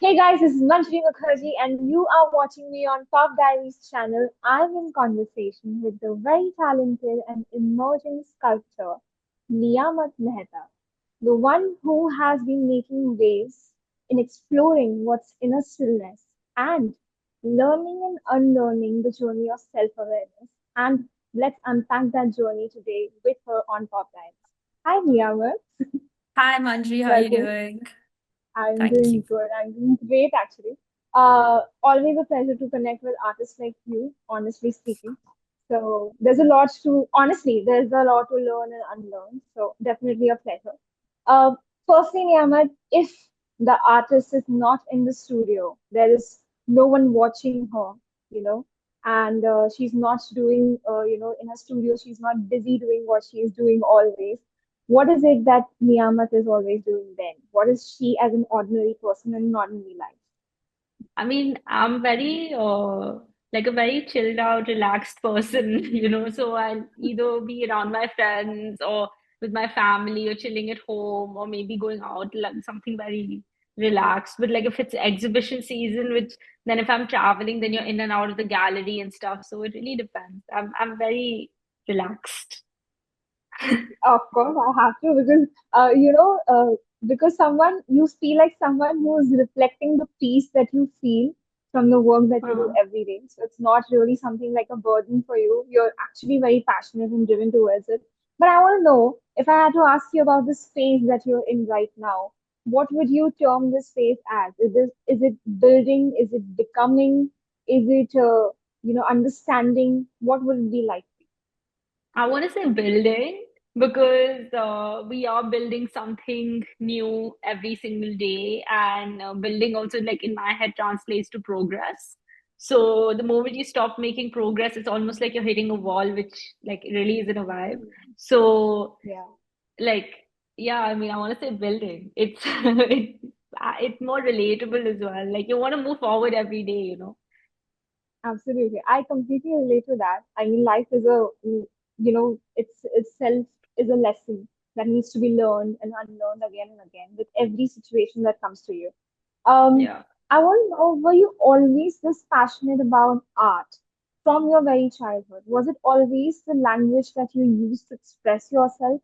Hey guys, this is Manjri Mukherjee, and you are watching me on Top Diaries channel. I'm in conversation with the very talented and emerging sculptor, Niyamat Mehta, the one who has been making waves in exploring what's inner stillness and learning and unlearning the journey of self-awareness. And let's unpack that journey today with her on Top Diaries. Hi, Niyamat. Hi, Manjri. How are you Welcome. doing? I'm Thank doing you. good. I'm doing great, actually. Always a pleasure to connect with artists like you, honestly speaking. So there's a lot to learn and unlearn. So definitely a pleasure. Uh, Firstly, Niyamat, if the artist is not in the studio, there is no one watching her, you know, and she's not doing, in her studio, she's not busy doing what she is doing always. What is it that Niyamat is always doing then? What is she as an ordinary person in an ordinary life? I'm very like a very chilled out, relaxed person, so I'll either be around my friends or with my family or chilling at home or maybe going out, like something very relaxed. But like if it's exhibition season, which then if I'm traveling, then you're in and out of the gallery and stuff. So it really depends. I'm very relaxed. Of course, I have to because because someone you feel like someone who is reflecting the peace that you feel from the work that you do Uh, every day. So it's not really something like a burden for you. You're actually very passionate and driven towards it. But I want to know if I had to ask you about this phase that you're in right now, what would you term this phase as? Is it building? Is it becoming? Is it understanding? What would it be like? I want to say building because we are building something new every single day, and building also, like in my head, translates to progress. So the moment you stop making progress, it's almost like you're hitting a wall, which like really isn't a vibe. So, Yeah. like, yeah, I want to say building. It's more relatable as well. Like you want to move forward every day. Absolutely. I completely relate to that. I mean, life is it's itself is a lesson that needs to be learned and unlearned again and again with every situation that comes to you. Um, Yeah. I want to know, were you always this passionate about art from your very childhood? Was it always the language that you used to express yourself?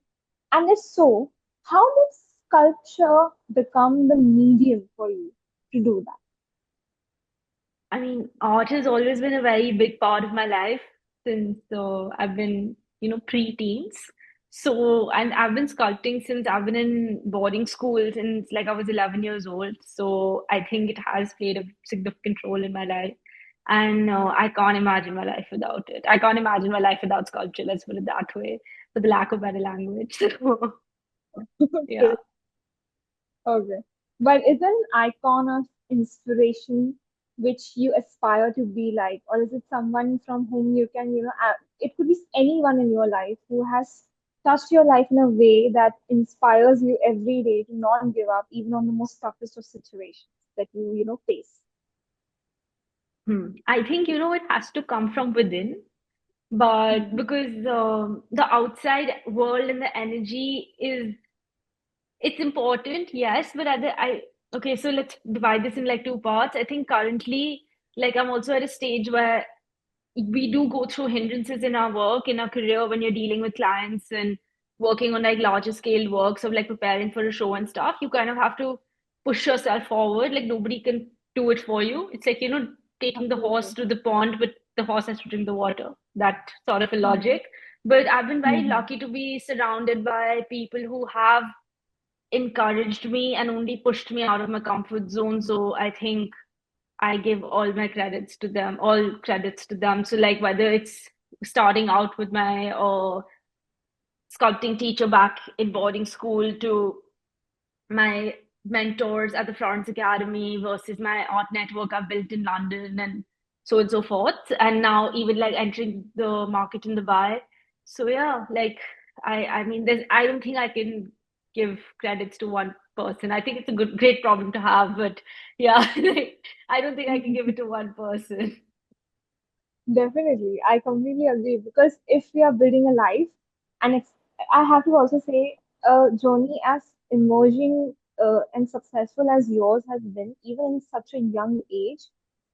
And if so, how did sculpture become the medium for you to do that? Art has always been a very big part of my life since I've been, pre-teens. So, and I've been sculpting since I've been in boarding school since like I was 11 years old. So I think it has played a significant role in my life. And I can't imagine my life without it. I can't imagine my life without sculpture, let's put it that way, for the lack of better language. So, yeah. Okay. But is it an icon of inspiration which you aspire to be like, or is it someone from whom you can, it could be anyone in your life who has touched your life in a way that inspires you every day to not give up, even on the most toughest of situations that you face. I think, it has to come from within. But Mhm. because the outside world and the energy is it's important, yes, but okay, so let's divide this in like two parts. I think currently, like I'm also at a stage where we do go through hindrances in our work, in our career when you're dealing with clients and working on like larger scale works of like preparing for a show and stuff. You kind of have to push yourself forward. Like nobody can do it for you. It's like, taking the horse Absolutely. to the pond, but the horse has to drink the water. That sort of a Mhm. logic. But I've been very Mhm. lucky to be surrounded by people who have encouraged me and only pushed me out of my comfort zone. So I think I give all credits to them. So like whether it's starting out with my sculpting teacher back in boarding school to my mentors at the Florence Academy versus my art network I've built in London and so on and so forth. And now even like entering the market in Dubai. So yeah, like I don't think I can give credits to one person. I think it's a great problem to have, but yeah, like, I don't think I can give it to one person. Definitely, I completely agree because if we are building a life, and I have to also say a journey as emerging. and successful as yours has been, even in such a young age,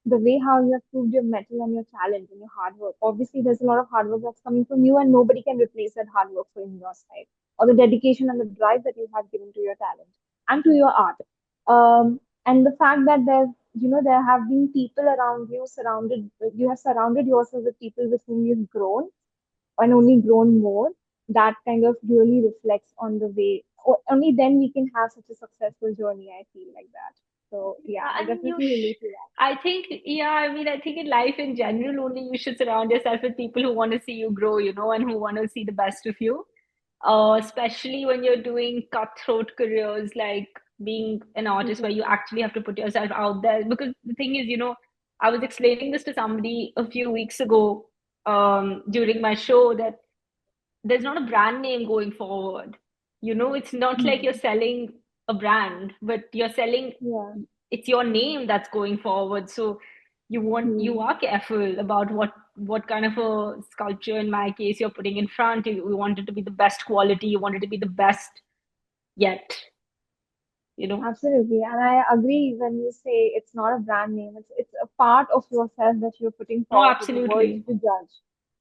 the way how you have proved your mettle and your talent and your hard work. Obviously, there's a lot of hard work that's coming from you, and nobody can replace that hard work from your side, or the dedication and the drive that you have given to your talent and to your art. And the fact that there have been people around you, you have surrounded yourself with people with whom you've grown and only grown more, that kind of really reflects on the way, or only then we can have such a successful journey, I feel like that. So yeah, Yeah, I and definitely relate to I think, yeah, I mean, I think in life in general, only you should surround yourself with people who want to see you grow, and who want to see the best of you. Especially when you're doing cutthroat careers like being an artist where that. you actually have to put yourself out there. Because the thing is, I was explaining this to somebody a few weeks ago, during my show, that there's not a brand name going forward. It's not like you're Hmm. selling a brand, but you're selling, Yeah. it's your name that's going forward. So you Hmm. are careful about what kind of a sculpture, in my case, you're putting in front. You want it to be the best quality, you want it to be the best yet, you know? Absolutely, and I agree when you say it's not a brand name. It's a part of yourself that you're putting Oh, forward to the world absolutely. to judge,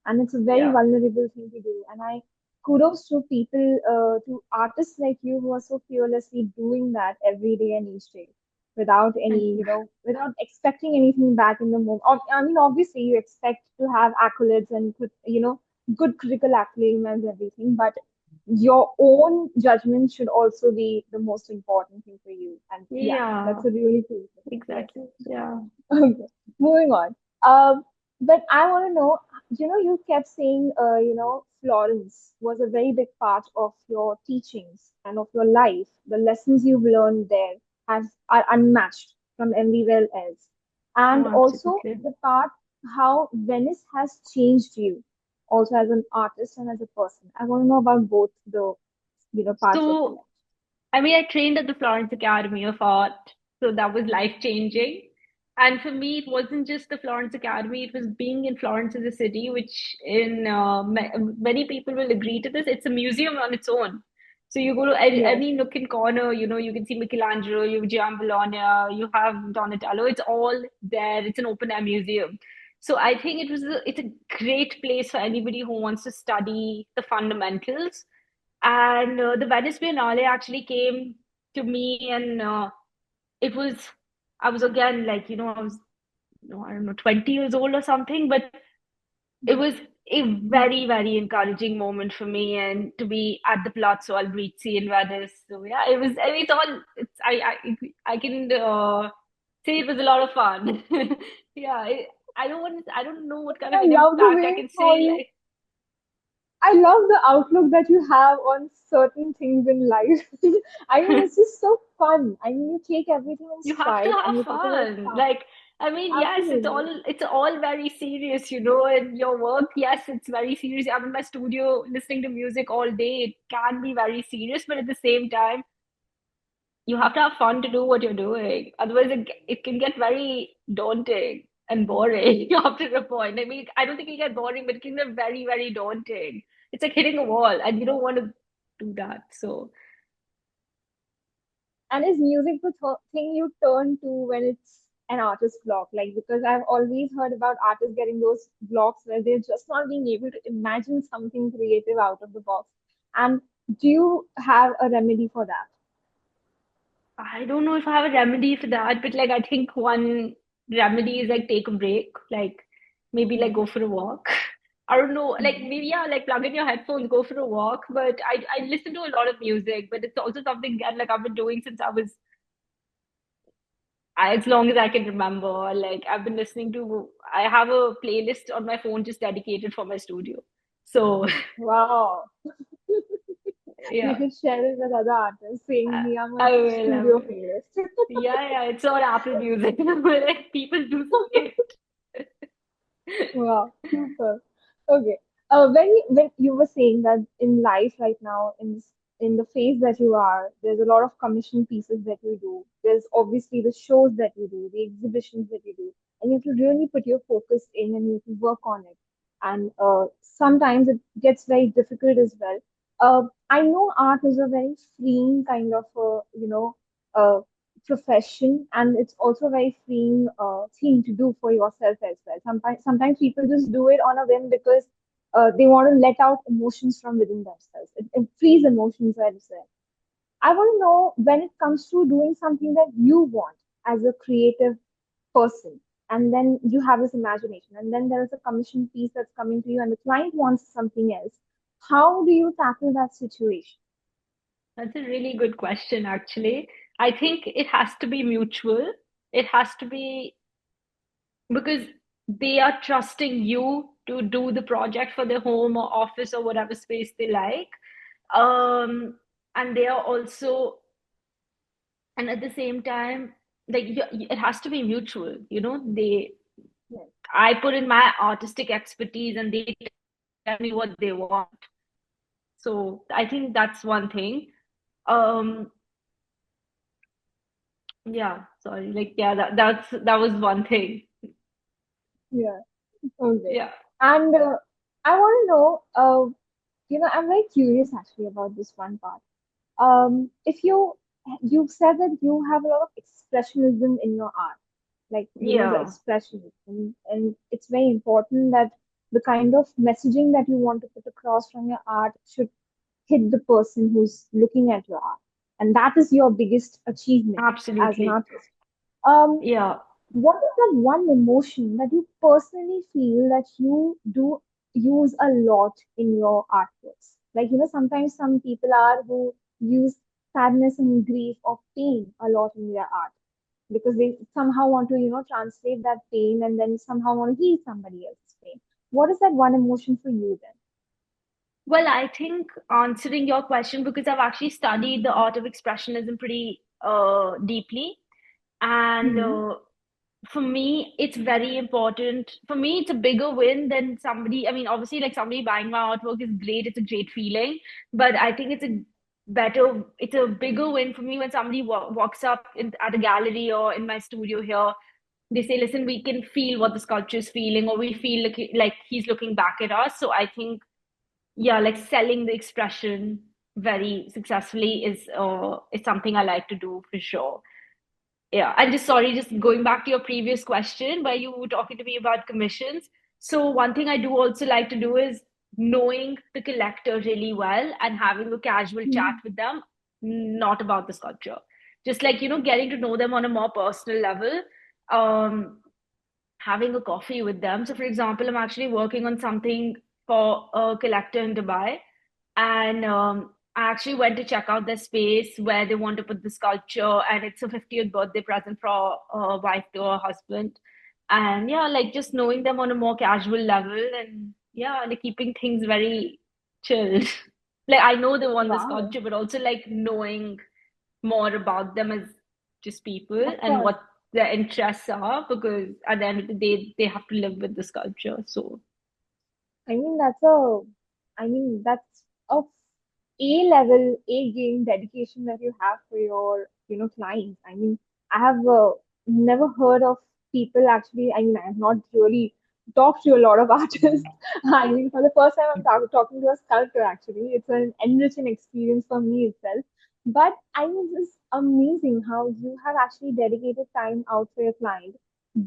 and it's a very Yeah. vulnerable thing to do. And I kudos to people, to artists like you who are so fearlessly doing that every day and each day, without Thank any, you. without expecting anything back in the moment. I mean, obviously you expect to have accolades and good critical acclaim and everything, but your own judgment should also be the most important thing for you. And yeah, Yeah, that's a really cool thing. Yes. exactly. Yeah. Okay. Moving on. But I want to know, you kept saying, Florence was a very big part of your teachings and of your life. The lessons you've learned there are unmatched from everywhere else. Oh, And also absolutely. the part how Venice has changed you, also as an artist and as a person. I want to know about both the, parts of your So life. I mean, I trained at the Florence Academy of Art, so that was life changing. And for me, it wasn't just the Florence Academy, it was being in Florence as a city, which many people will agree to this. It's a museum on its own. So you go to Yes. any nook and corner, you can see Michelangelo, you have Gian Bologna, you have Donatello. It's all there. It's an open air museum. So I think it's a great place for anybody who wants to study the fundamentals. And the Venice Biennale actually came to me, and it was, I was again like, I was, I don't know, 20 years old or something, but it was a very, very encouraging moment for me, and to be at the Palazzo Albrizzi in Venice. So yeah, it was, I mean, I can say it was a lot of fun. Yeah, I don't know what kind of I an love the impact I way can how say, you like, I love the outlook that you have on certain things in life. I mean, it's just so fun. I mean, you take everything in you have to stride and have you take it as fun. fun. Like, I mean, yes, Absolutely. it's all very serious, and your work, yes, it's very serious. I'm in my studio listening to music all day. It can be very serious, but at the same time, you have to have fun to do what you're doing. Otherwise, it can get very daunting and boring after a point. I mean, I don't think it get boring, but it can get very, very daunting. It's like hitting a wall, and you don't want to do that. So And is music the thing you turn to when it's an artist block? Like, because I've always heard about artists getting those blocks where they're just not being able to imagine something creative out of the box. And do you have a remedy for that? I don't know if I have a remedy for that, but like I think one remedy is like take a break, like maybe like Hmm. go for a walk. I don't know, like Hmm. maybe yeah, like plug in your headphones, go for a walk. But I listen to a lot of music, but it's also something that like I've been doing since as long as I can remember. Like I've been listening to, I have a playlist on my phone just dedicated for my studio. So Wow. You yeah, should share it with other artists saying I, Niyamat I will, I studio will. playlist. Yeah, yeah, it's on Apple Music. Like people do say it. Wow, super. Okay. When you were saying that in life right now, in the phase that you are, there's a lot of commission pieces that you do. There's obviously the shows that you do, the exhibitions that you do, and you have to really put your focus in and you have to work on it. And sometimes it gets very difficult as well. I know art is a very freeing kind of, uh, profession, and it's also a very freeing thing to do for yourself as well. Sometimes people just do it on a whim because they want to let out emotions from within themselves. It frees emotions as well. I want to know, when it comes to doing something that you want as a creative person, and then you have this imagination, and then there is a commission piece that's coming to you, and the client wants something else. How do you tackle that situation? That's a really good question, actually. I think it has to be mutual. It has to be because they are trusting you to do the project for their home or office or whatever space they like. And they are also, and at the same time, like it has to be mutual, Yes. I put in my artistic expertise and they tell me what they want. So I think that's one thing. Um, yeah, sorry, like yeah, that was one thing. Yeah. Okay. Yeah. And I want to know, I'm very curious actually about this one part. If you said that you have a lot of expressionism in your art, like the Yeah, expressionism, and it's very important that the kind of messaging that you want to put across from your art should hit the person who's looking at your art, and that is your biggest achievement as an absolutely. artist. Um, Yeah. what is that one emotion that you personally feel that you do use a lot in your artworks? Like, sometimes some people are who use sadness and grief or pain a lot in their art because they somehow want to, translate that pain and then somehow want to heal somebody else's pain. What is that one emotion for you then? Well, I think answering your question, because I've actually studied the art of expressionism pretty deeply, and Hmm. for me, it's very important. For me, it's a bigger win than somebody. I mean, obviously, like somebody buying my artwork is great. It's a great feeling, but I think it's a bigger win for me when somebody walks up at a gallery or in my studio here. They say, "Listen, we can feel what the sculpture is feeling, or we feel like he's looking back at us." So I think, yeah, like selling the expression very successfully is something I like to do for sure. Yeah, and just sorry, just going back to your previous question where you were talking to me about commissions. So one thing I do also like to do is knowing the collector really well and having a casual chat Hmm. with them, not about the sculpture. Just like, getting to know them on a more personal level, um, having a coffee with them. So for example, I'm actually working on something for a collector in Dubai, and I actually went to check out their space where they want to put the sculpture, and it's a 50th birthday present for a wife to her husband. And yeah, like just knowing them on a more casual level, and yeah, like keeping things very chill. Like I know they want the Wow, sculpture, but also like knowing more about them as just people of and course. what their interests are, because at the end of the day, they have to live with the sculpture. So I mean, that's a A level, A game dedication that you have for your, clients. I mean, I have never heard of people actually. I mean, I have not really talked to a lot of artists. I mean, for the first time, I'm talking to a sculptor actually. It's an enriching experience for me itself. But I mean, it's amazing how you have actually dedicated time out for your client,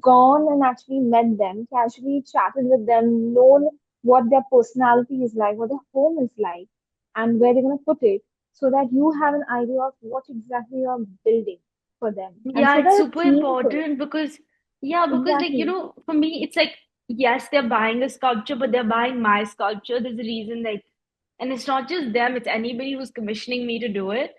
gone and actually met them, casually chatted with them, known what their personality is like, what their home is like, and where they're going to put it, so that you have an idea of what exactly you're building for them, and yeah, so it's that super it's meaningful. important because, yeah, because like, Exactly. for me, it's like, yes, they're buying a sculpture, but they're buying my sculpture. There's a reason, like, and it's not just them, it's anybody who's commissioning me to do it.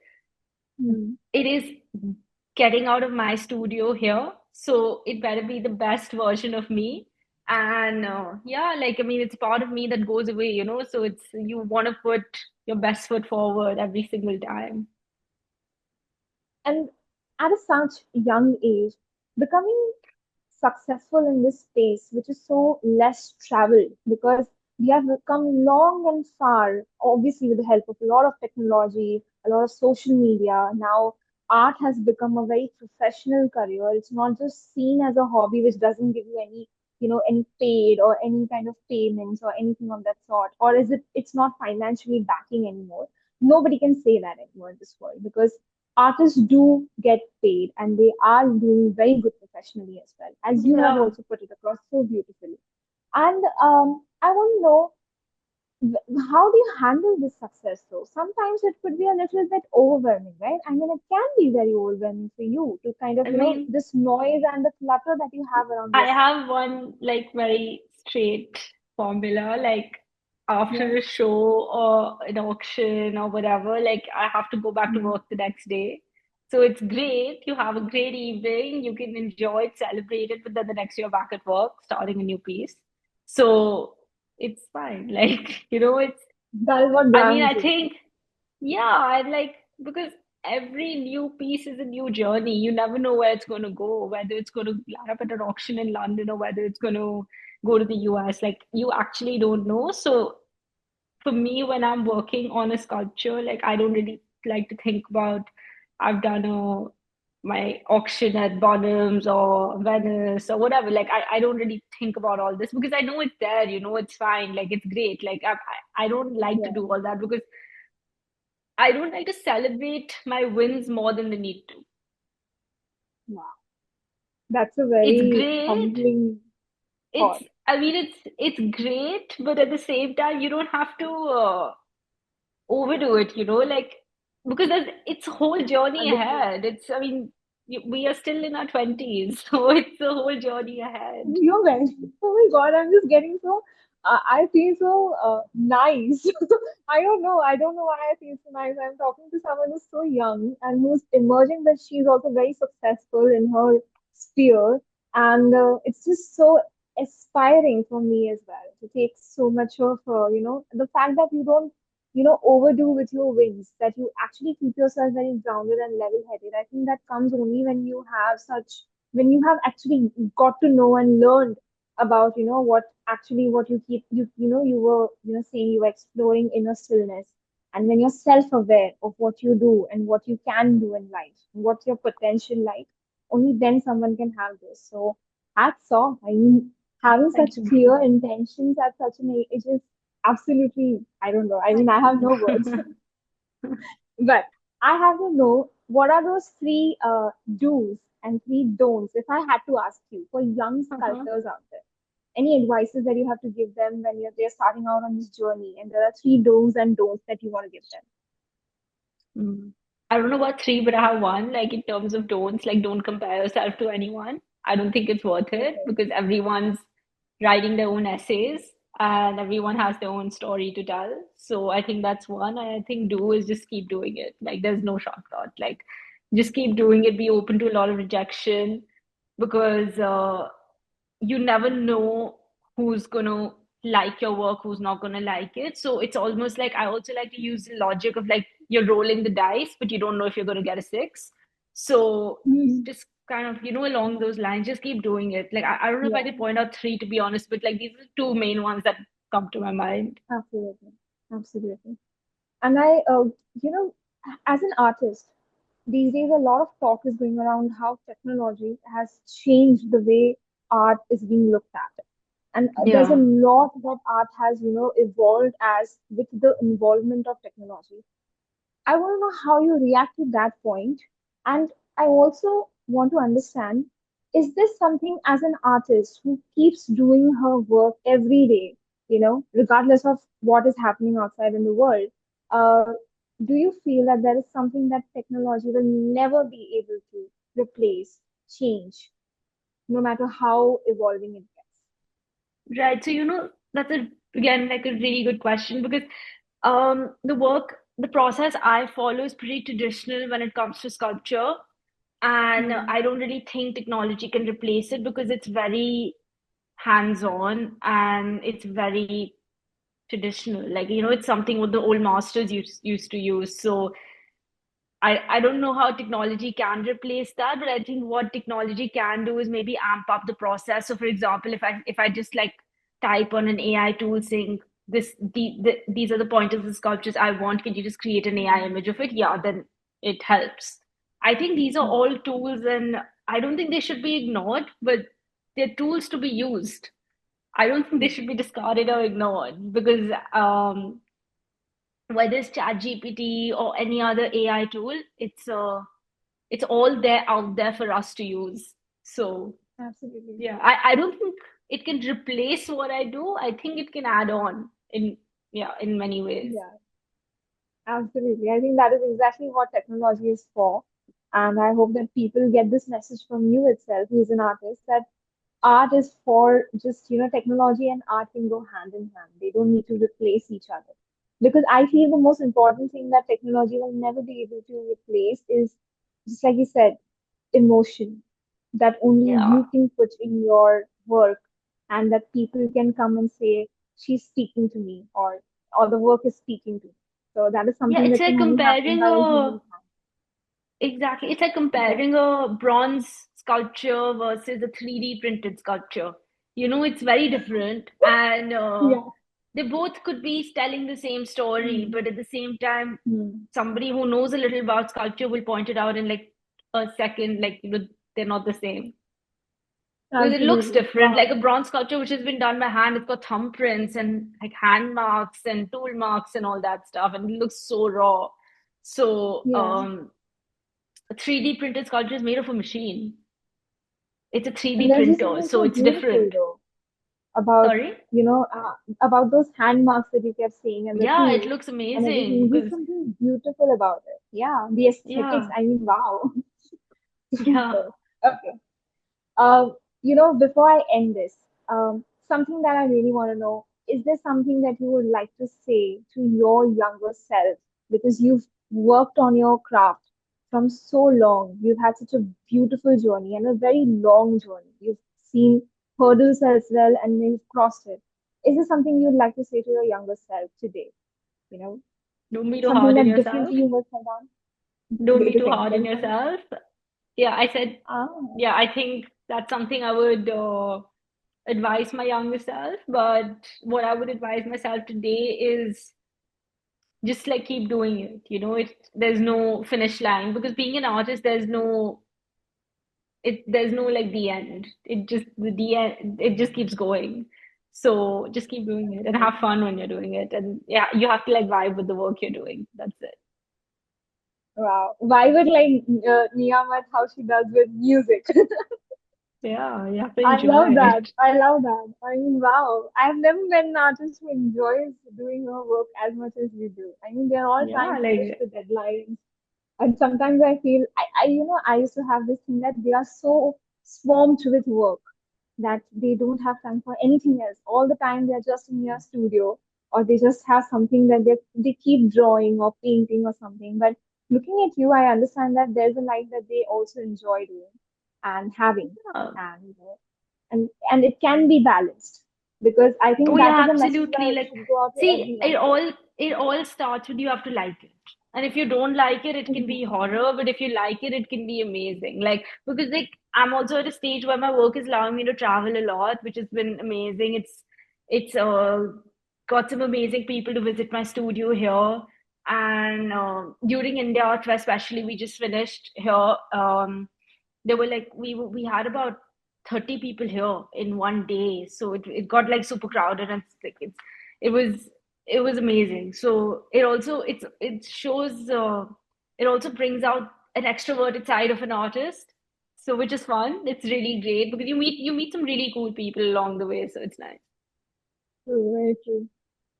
Hmm. It is getting out of my studio here, so it better be the best version of me. And yeah, like, I mean, it's part of me that goes away, so it's you want to put your best foot forward every single time. And at a such young age, becoming successful in this space, which is so less traveled, because we have come long and far, obviously with the help of a lot of technology, a lot of social media. Now, art has become a very professional career. It's not just seen as a hobby, which doesn't give you any paid or any kind of payments or anything of that sort. Or is it's not financially backing anymore. Nobody can say that anymore in this world because artists do get paid and they are doing very good professionally as well, as you have Yeah. also put it across so beautifully. And I want to know, how do you handle this success though? Sometimes it could be a little bit overwhelming, right? I mean, it can be very overwhelming for you to kind of, I mean, this noise and the clutter that you have around I yourself. have one like very straight formula. Like Yeah. after a show or an auction or whatever, like I have to go back to Mm. work the next day. So it's great. You have a great evening. You can enjoy it, celebrate it, but then the next day you're back at work, starting a new piece. So it's fine. Like, it's, That is what I mean, grounds I you. think yeah, I like because every new piece is a new journey. You never know where it's going to go, whether it's going to land up at an auction in London or whether it's going to go to the US. Like you actually don't know. So for me, when I'm working on a sculpture, like I don't really like to think about I've done my auction at Bonhams or Venice or whatever. Like I don't really think about all this because I know it's there, it's fine, like it's great. Like I don't like to Yeah. do all that because I don't like to celebrate my wins more than the need to. Wow. That's a It's very great. humbling It's, thought. I mean, it's great, but at the same time, you don't have to overdo it, like because it's a whole journey Understood. ahead. It's, I mean, we are still in our 20s, so it's a whole journey ahead. You're right. Oh my God, I'm just getting so. I feel so nice. I don't know. I don't know why I feel so nice. I'm talking to someone who's so young and who's emerging, but she's also very successful in her sphere, and it's just so aspiring for me as well to take so much of the fact that you don't overdo with your wins, that you actually keep yourself very grounded and level-headed. I think that comes only when you have actually got to know and learned about what you keep you were saying you were exploring inner stillness, and when you're self-aware of what you do and what you can do in life, what's your potential like, only then someone can have this. So hats off. I mean, having Thank such you. clear intentions at such an age is absolutely, I don't know, I mean, Thank I have you. no words. But I have to know, what are those three do's and three don'ts, if I had to ask you, for young Uh-huh. sculptors out there? Any advices that you have to give them when they're starting out on this journey, and there are three do's and don'ts that you want to give them? Mm. I don't know about three, but I have one. Like in terms of don'ts, like don't compare yourself to anyone. I don't think it's worth it Okay. because everyone's writing their own essays and everyone has their own story to tell. So I think that's one. And I think do is just keep doing it. Like there's no shortcut. Like just keep doing it. Be open to a lot of rejection because you never know who's gonna like your work, who's not gonna like it. So it's almost like I also like to use the logic of like you're rolling the dice, but you don't know if you're gonna get a six. So Mhm. just kind of, along those lines, just keep doing it. Like I don't know if I Yeah, could point out three to be honest, but like these are the two main ones that come to my mind. absolutely. Absolutely. And you know, as an artist, these days a lot of talk is going around how technology has changed the way art is being looked at. And there's a Yeah. lot that art has, evolved as with the involvement of technology. I want to know how you react to that point. And I also want to understand, is this something as an artist who keeps doing her work every day, regardless of what is happening outside in the world? Uh, do you feel that there is something that technology will never be able to replace, change, no matter how evolving it gets? Right. So, that's again like a really good question because the process I follow is pretty traditional when it comes to sculpture. And Hmm. I don't really think technology can replace it because it's very hands-on and it's very traditional. Like, it's something what the old masters used to use. So I don't know how technology can replace that, but I think what technology can do is maybe amp up the process. So, for example, if I just like type on an AI tool saying these are the pointers of the sculptures I want, can you just create an AI image of it? Yeah, then it helps. I think these are Yeah. all tools, and I don't think they should be ignored, but they're tools to be used. I don't think they Yeah. should be discarded or ignored because whether it's ChatGPT or any other AI tool, it's it's all there out there for us to use. So Absolutely. yeah, I don't think it can replace what I do. I think it can add on in, yeah, in many ways. Yeah, absolutely. I think that is exactly what technology is for. And I hope that people get this message from you itself, who's an artist, that art is for just, technology and art can go hand in hand. They don't need to replace each other. Because I feel the most important thing that technology will never be able to replace is, just like you said, emotion that only Yeah. you can put in your work, and that people can come and say, she's speaking to me, or the work is speaking to me. So that is Yeah, something it's that can like only happen comparing by a a human hand. exactly. It's like Yeah. comparing a bronze sculpture versus a 3D printed sculpture. It's very different, and Yeah. they both could be telling the same story, Hmm. but at the same time, Hmm. somebody who knows a little about sculpture will point it out in like a second, like, they're not the same. Because it looks Absolutely. different. Like Wow. a bronze sculpture which has been done by hand, it's got thumbprints and like hand marks and tool marks and all that stuff, and it looks so raw. So, Yeah. a 3D printed sculpture is made of a machine. It's a And 3D there's just printer, something so so it's beautiful different. though about, Sorry? about those hand marks that you kept saying, and the Yeah, it tools looks and amazing everything. There's because, something beautiful about it. Yeah. The aesthetics. yeah, I mean, wow. yeah. Super. Okay. Before I end this, something that I really want to know, is there something that you would like to say to your younger self? Because you've worked on your craft from so long. You've had such a beautiful journey and a very long journey. You've seen hurdles as well and you've crossed it. Is there something you'd like to say to your younger self today? You know, Don't be too something hard on that differently yourself. you must have done? Don't be Great too thing. hard Can on you tell me? yourself. Yeah, I said, Ah, yeah, I think that's something I would advise my younger self. But what I would advise myself today is just like keep doing it. There's no finish line because being an artist, there's no like the end. The end, it just keeps going. So just keep doing it and have absolutely. fun when you're doing it. And yeah, you have to like vibe with the work you're doing. That's it. Wow. Why would like Niyamat how she does with music? Yeah, you have to I enjoy love that. it. I love that. I mean, wow. I've never met an artist who enjoys doing her work as much as you do. I mean, they're all trying Yeah, to push like the deadlines. And sometimes I feel, I used to have this thing that they are so swamped with work that they don't have time for anything else. All the time they're just in their studio, or they just have something that they keep drawing or painting or something. But looking at you, I understand that there's a life that they also enjoy doing and having, yeah. and and it can be balanced, because I Oh think that yeah, is a message absolutely. that Like, should go out to see, everyone. it all starts with you have to like it. And if you don't like it, it can be Exactly. horror, but if you like it, it can be amazing. Like, because like I'm also at a stage where my work is allowing me to travel a lot, which has been amazing. It's got some amazing people to visit my studio here. And during India Art Fest, especially, we just finished here. There were like we had about 30 people here in one day, so it got like super crowded, and it was it was amazing. So it shows it also brings out an extroverted side of an artist, so which is fun. It's really great because you meet some really cool people along the way, so it's nice. True, very true.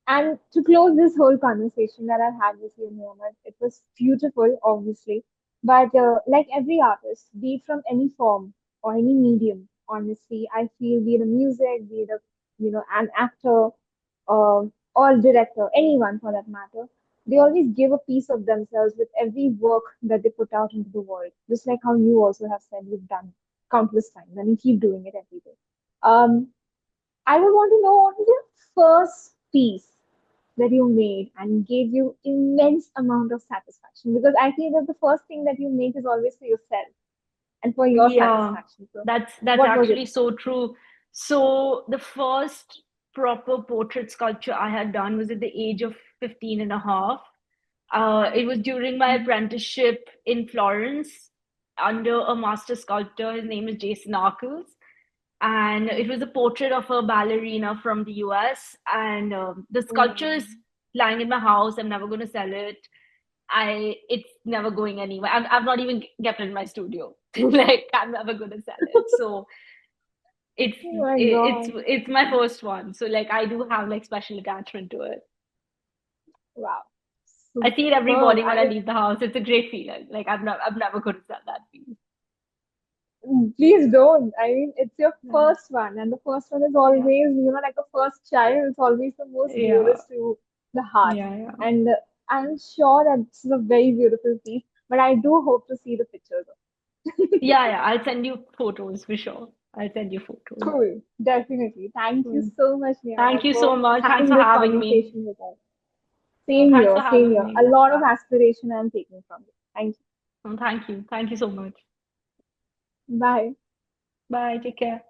And to close this whole conversation that I've had with you, Mohammed, it was beautiful, obviously. But like every artist, be it from any form or any medium, honestly, I feel, be it a music, be it an actor, or director, anyone for that matter, they always give a piece of themselves with every work that they put out into the world. Just like how you also have said you've done countless times and you keep doing it every day. Um, I would want to know, what was your first piece that you made and gave you immense amount of satisfaction? Because I feel that the first thing that you make is always for yourself and for your Yeah, satisfaction. So, that's what was it? actually so true. So the first proper portrait sculpture I had done was at the age of 15 and a half. It was during my Mm. apprenticeship in Florence under a master sculptor. His name is Jason Arkles. And it was a portrait of a ballerina from the US. And the sculpture is Oh, lying in my house. I'm never going to sell it. it's never going anywhere. I've not even kept it in my studio. Like I'm never gonna sell it. So it's Oh my God. it's my first one. So like I do have like special attachment to it. Wow. I see it every Superb. morning when I leave the house. It's a great feeling. Like I'm never gonna sell that piece. Please don't. I mean, it's your Yeah. first one, and the first one is Yeah. always, like a first child, it's always the most Yeah. dearest to the heart. Yeah. Yeah. And I'm sure that this is a very beautiful piece, but I do hope to see the pictures. Yeah, yeah. I'll send you photos for sure. I'll send you photos. Cool. Definitely. Thank you Cool. so much, Thank Niyama, you so for much. Thanks having for this having me. conversation with us. Same Thanks here, for same having here. A me. lot of Yeah. aspiration I'm taking from you. Thank Thank you. Thank you so much. you. Bye. Bye. Take care.